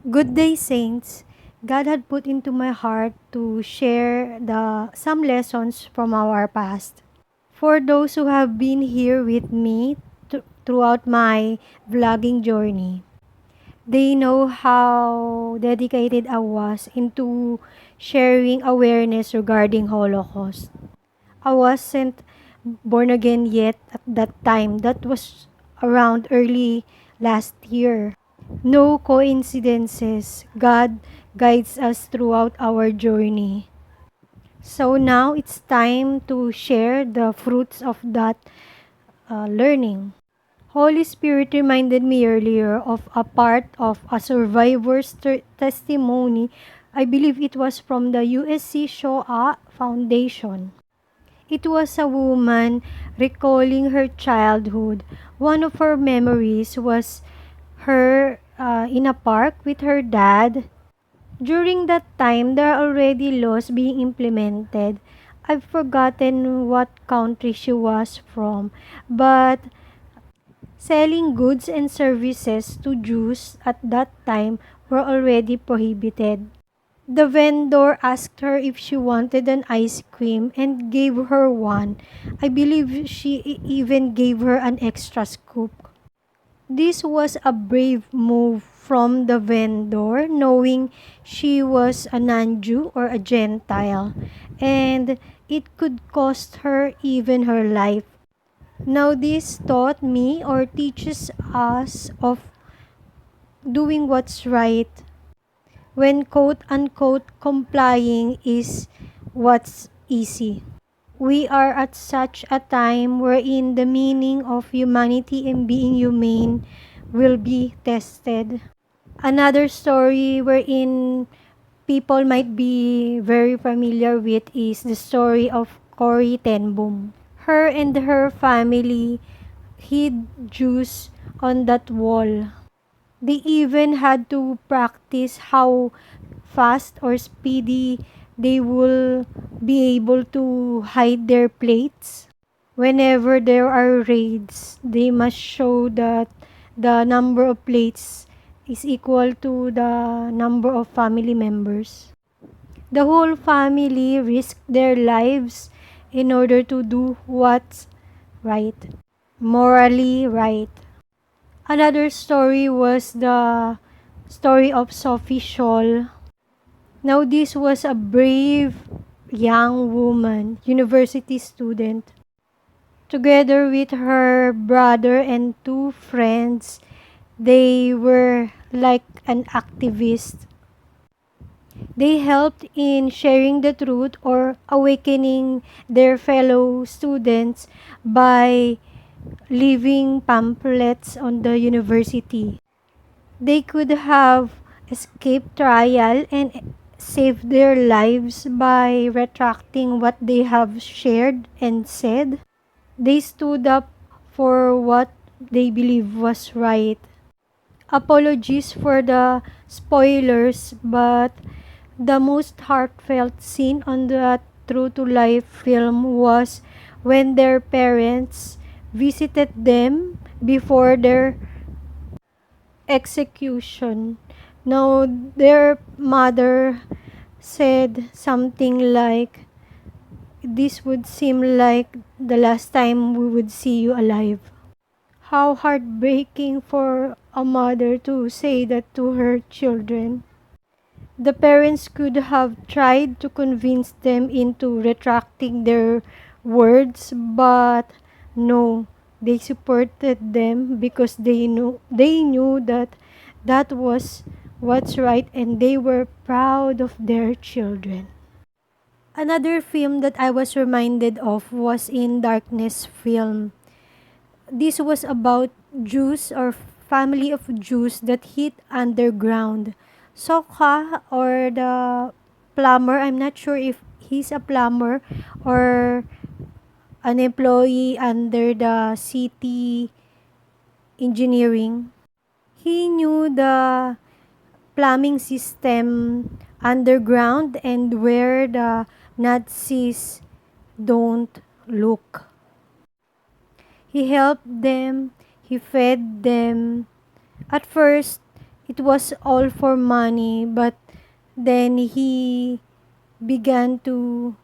Good day, saints. God had put into my heart to share some lessons from our past. For those who have been here with me throughout my vlogging journey, they know how dedicated I was into sharing awareness regarding Holocaust. I wasn't born again yet at that time. That was around early last year. No coincidences. God guides us throughout our journey. So now it's time to share the fruits of that learning. Holy Spirit reminded me earlier of a part of a survivor's testimony. I believe it was from the USC Shoah Foundation. It was a woman recalling her childhood. One of her memories was her in a park with her dad. During that time, there are already laws being implemented. I've forgotten what country she was from, but selling goods and services to Jews at that time were already prohibited. The vendor asked her if she wanted an ice cream and gave her one. I believe she even gave her an extra scoop. This was a brave move from the vendor, knowing she was a non-Jew or a Gentile, and it could cost her even her life. Now, this taught me or teaches us of doing what's right when quote unquote complying is what's easy. We are at such a time wherein the meaning of humanity and being humane will be tested. Another story wherein people might be very familiar with is the story of Corrie ten Boom. Her and her family hid Jews on that wall. They even had to practice how fast or speedy they will be able to hide their plates. Whenever there are raids, they must show that the number of plates is equal to the number of family members. The whole family risked their lives in order to do what's right, morally right. Another story was the story of Sophie Scholl. Now, this was a brave young woman, university student. Together with her brother and two friends, they were like an activist. They helped in sharing the truth or awakening their fellow students by leaving pamphlets on the university. They could have escaped trial and saved their lives by retracting what they have shared and said. They stood up for what they believe was right. Apologies for the spoilers, but the most heartfelt scene on the True to Life film was when their parents visited them before their execution. Now, their mother said something like, "This would seem like the last time we would see you alive." How heartbreaking for a mother to say that to her children. The parents could have tried to convince them into retracting their words, but no, they supported them because they knew that that was what's right and they were proud of their children. Another film that I was reminded of was in Darkness film. This was about Jews or family of Jews that hid underground. Sokha or the plumber, I'm not sure if he's a plumber or an employee under the city engineering. He knew the plumbing system underground and where the Nazis don't look. He helped them, he fed them. At first, It was all for money, but then he began to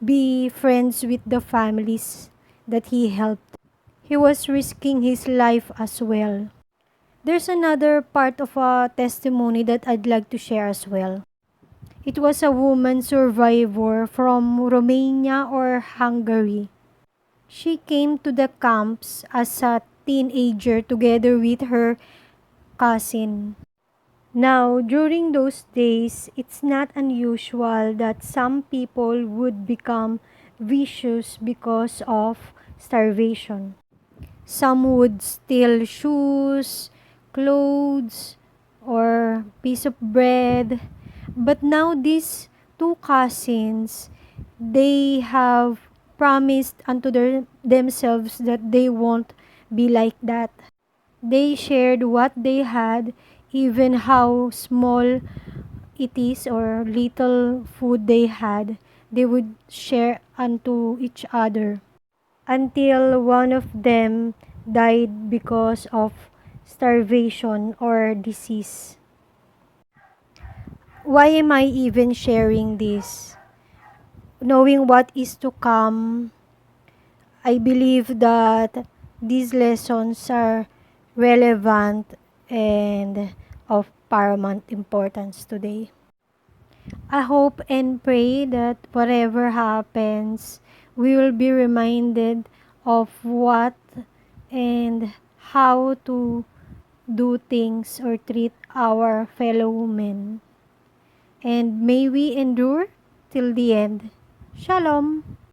be friends with the families that he helped. He was risking his life as well. There's another part of a testimony that I'd like to share as well. It was a woman survivor from Romania or Hungary. She came to the camps as a teenager together with her cousin. Now, during those days, it's not unusual that some people would become vicious because of starvation. Some would steal shoes, clothes, or piece of bread. But now these two cousins, they have promised unto themselves that they won't be like that. They shared what they had, even how small it is or little food they had. They would share unto each other until one of them died because of starvation or disease. Why am I even sharing this? Knowing what is to come, I believe that these lessons are relevant and of paramount importance today. I hope and pray that whatever happens, we will be reminded of what and how to do things or treat our fellow men. And may we endure till the end. Shalom!